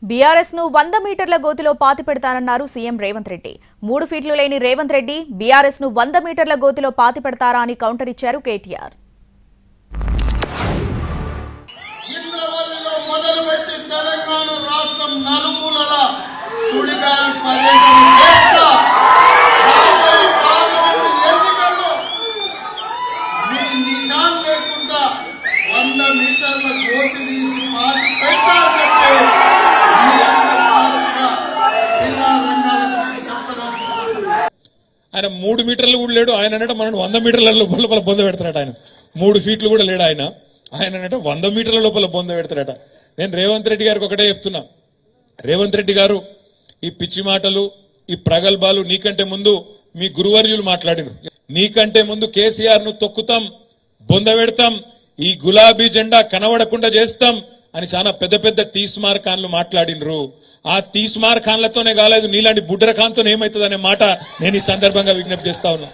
BRS ను 100 మీటర్ల గోతిలో పాతి పెడతానన్నారు సీఎం రేవంత్ రెడ్డి. 3 ఫీట్లు లేని రేవంత్ రెడ్డి బీఆర్ఎస్ ను 100 మీటర్ల గోతిలో పాతి పెడతారా అని కౌంటర్ ఇచ్చారు కేటీఆర్. మొదలుపెట్టి తెలంగాణ రాష్ట్రం నలుమూలల సుడిగాలి పర్యటన చేస్తా. ఎన్నికల్లో మీ నిశాన్ లేకుండా 100 మీటర్ల గోతి తీసి పాతి పెట్టాలని చెప్పి మీ అందరి సాక్షిగా జిల్లా రంగాలకు చెప్పదలుచుకున్నాను. ఆయన 3 మీటర్లు కూడా లేడు. ఆయన అంటే మనం 100 మీటర్ల లోపల బొంద పెడతాడట. ఆయన 3 ఫీట్లు కూడా లేడు. ఆయన అంటే 100 మీటర్ల లోపల బొంద పెడతాడట. నేను రేవంత్ రెడ్డి గారికి ఒకటే చెప్తున్నా, రేవంత్ రెడ్డి గారు ఈ పిచ్చి మాటలు, ఈ ప్రగల్భాలు నీకంటే ముందు మీ గురువర్యులు మాట్లాడినారు. నీకంటే ముందు కేసీఆర్ ను తొక్కుతాం, బొంద పెడతాం, ఈ గులాబీ జెండా కనబడకుండా చేస్తాం అని చాలా పెద్ద పెద్ద తీస్మార్ ఖాన్లు మాట్లాడినరు. ఆ తీస్మార్ ఖాన్లతోనే కాలేదు, నీలాంటి బుడ్ర ఖాన్తో ఏమవుతుంది అనే మాట నేను ఈ సందర్భంగా విజ్ఞప్తి చేస్తా ఉన్నా.